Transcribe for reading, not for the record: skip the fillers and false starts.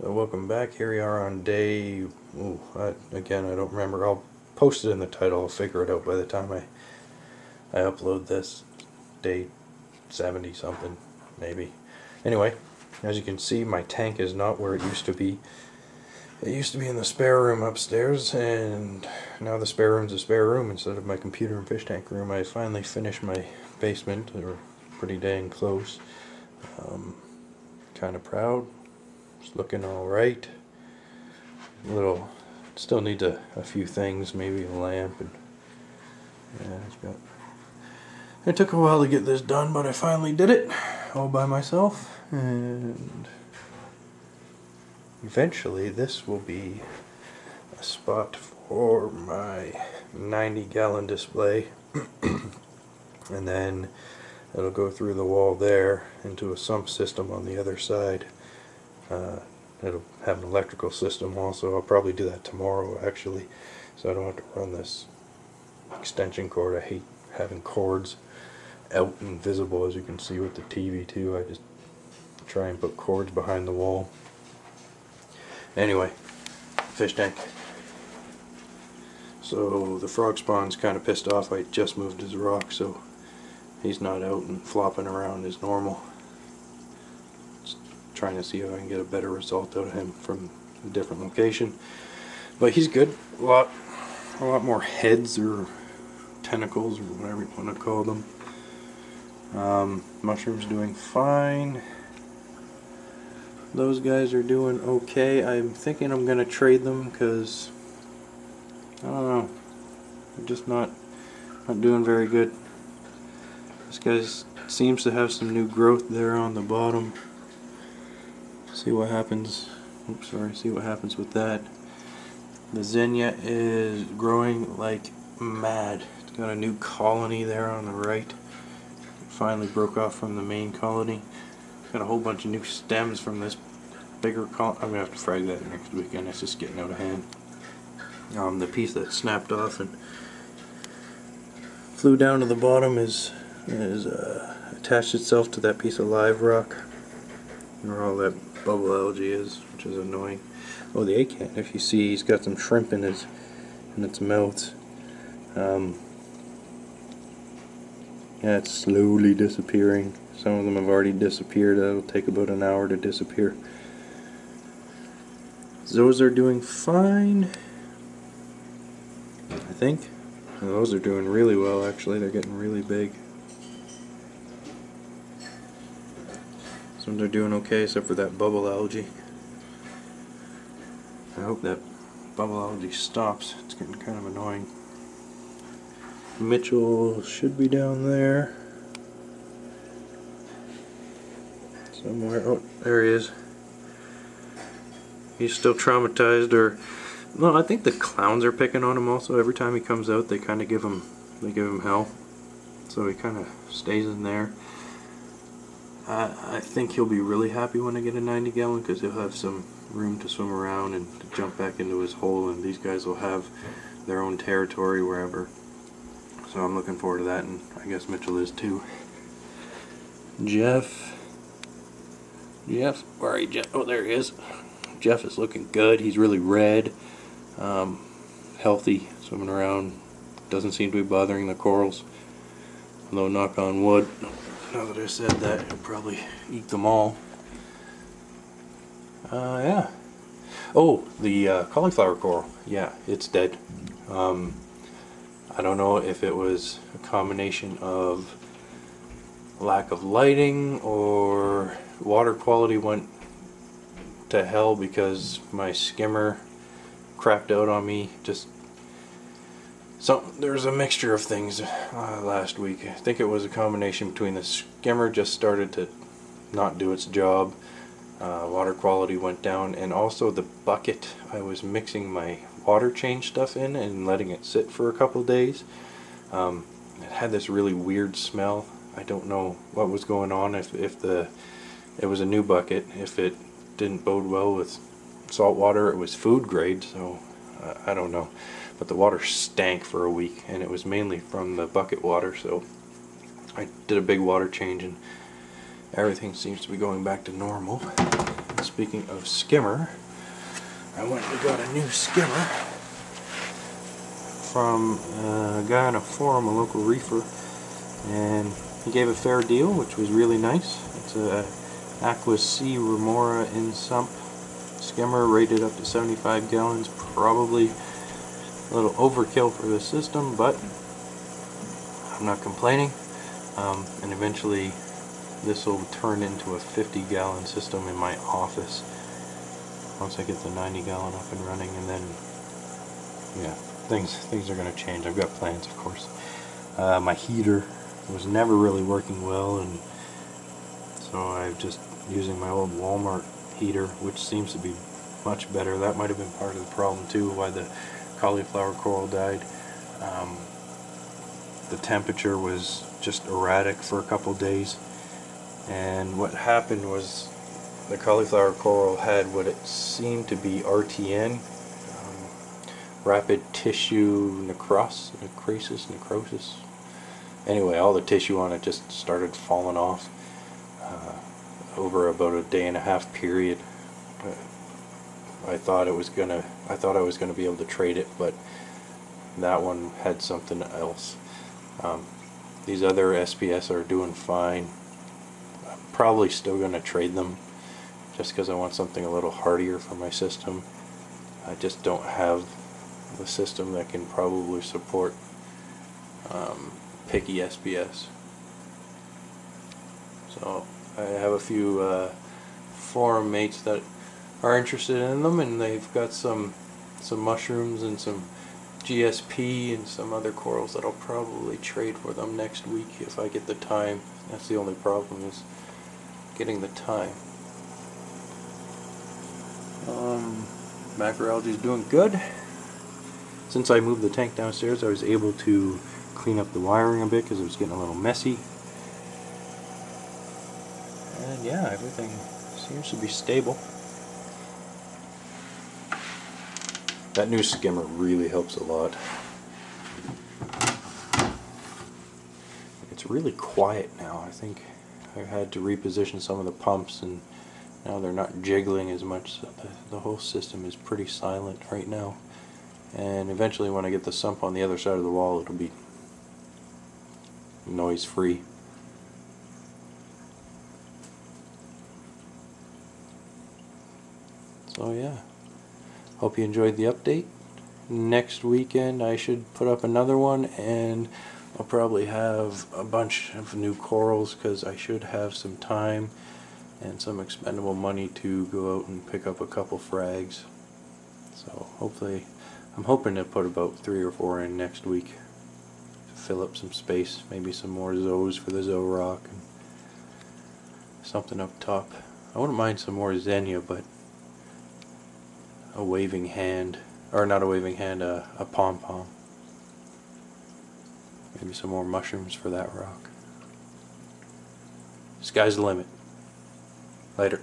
Welcome back. Here we are on day, again I don't remember, I'll post it in the title, I'll figure it out by the time I upload this. Day 70 something, maybe. Anyway, as you can see, my tank is not where it used to be. It used to be in the spare room upstairs, and now the spare room's a spare room instead of my computer and fish tank room. I finally finished my basement, or pretty dang close. Kind of proud. It's looking alright. Still need a few things, maybe a lamp, and yeah, it took a while to get this done, but I finally did it all by myself, and eventually this will be a spot for my 90-gallon display, and then it'll go through the wall there into a sump system on the other side. It'll have an electrical system also. I'll probably do that tomorrow actually, so I don't have to run this extension cord. I hate having cords out and visible, as you can see with the TV too. I just try and put cords behind the wall. Anyway, fish tank. So the frog spawn's kind of pissed off. I just moved his rock, so he's not out and flopping around as normal. Just trying to see if I can get a better result out of him from a different location. But he's good. A lot more heads or tentacles or whatever you want to call them. Mushroom's doing fine. Those guys are doing okay. I'm thinking I'm gonna trade them because I don't know, they're just not doing very good. This guy seems to have some new growth there on the bottom. See what happens. Oops, sorry. See what happens with that. The zinnia is growing like mad. It's got a new colony there on the right. It finally broke off from the main colony. Got a whole bunch of new stems from this bigger colony. I'm gonna have to frag that next weekend. It's just getting out of hand. The piece that snapped off and flew down to the bottom is attached itself to that piece of live rock where all that bubble algae is, which is annoying. Oh, the acan, if you see, he's got some shrimp in its mouth. Yeah, it's slowly disappearing. Some of them have already disappeared. That'll take about an hour to disappear. Those are doing fine, I think. Those are doing really well, actually. They're getting really big. Some are doing okay, except for that bubble algae. I hope that bubble algae stops. It's getting kind of annoying. Mitchell should be down there somewhere. Oh, there he is. He's still traumatized, or no, I think the clowns are picking on him also. Every time he comes out, they kind of give him hell. So he kind of stays in there. I think he'll be really happy when I get a 90-gallon, because he'll have some room to swim around and to jump back into his hole, and these guys will have their own territory wherever. So I'm looking forward to that, and I guess Mitchell is too. Jeff, where are you, Jeff? Oh, there he is. Jeff is looking good. He's really red, healthy, swimming around. Doesn't seem to be bothering the corals. Although, knock on wood, now that I said that, he'll probably eat them all. Yeah. Oh, the cauliflower coral. Yeah, it's dead. I don't know if it was a combination of lack of lighting or water quality went to hell because my skimmer crapped out on me. There's a mixture of things last week. I think it was a combination between the skimmer just started to not do its job, water quality went down, and also the bucket I was mixing my water change stuff in and letting it sit for a couple of days. It had this really weird smell. I don't know what was going on, if it was a new bucket, if it didn't bode well with salt water. It was food grade, so I don't know, but the water stank for a week, and it was mainly from the bucket water. So I did a big water change, and everything seems to be going back to normal. speaking of skimmer, I went and got a new skimmer from a guy on a forum, a local reefer, and he gave a fair deal, which was really nice. It's a Aqua C Remora in sump skimmer rated up to 75 gallons, probably a little overkill for the system, but I'm not complaining. And eventually this will turn into a 50-gallon system in my office once I get the 90-gallon up and running, and then yeah, things are going to change. I've got plans, of course. My heater was never really working well, and so I'm just using my old Walmart heater, which seems to be much better. That might have been part of the problem too, why the cauliflower coral died. The temperature was just erratic for a couple days, and what happened was the cauliflower coral had what it seemed to be RTN, rapid tissue necrosis. Anyway, all the tissue on it just started falling off over about a day-and-a-half period. I thought I was gonna be able to trade it, but that one had something else. These other SPS are doing fine. I'm probably still gonna trade them just because I want something a little hardier for my system. I just don't have the system that can probably support picky SPS. So I have a few forum mates that are interested in them, and they've got some mushrooms and some GSP and some other corals that I'll probably trade for them next week if I get the time. That's the only problem, is getting the time. Macroalgae is doing good. Since I moved the tank downstairs, I was able to clean up the wiring a bit because it was getting a little messy. And yeah, everything seems to be stable. That new skimmer really helps a lot. It's really quiet now. I think I've had to reposition some of the pumps, and now they're not jiggling as much. So the whole system is pretty silent right now. And eventually, when I get the sump on the other side of the wall, it'll be noise free. So yeah, hope you enjoyed the update. Next weekend I should put up another one, and I'll probably have a bunch of new corals because I should have some time and some expendable money to go out and pick up a couple frags. So hopefully, I'm hoping to put about 3 or 4 in next week to fill up some space. Maybe some more zoes for the zoe rock and something up top. I wouldn't mind some more Xenia, but a waving hand, or not a waving hand, a pom-pom. Maybe some more mushrooms for that rock. Sky's the limit. Later.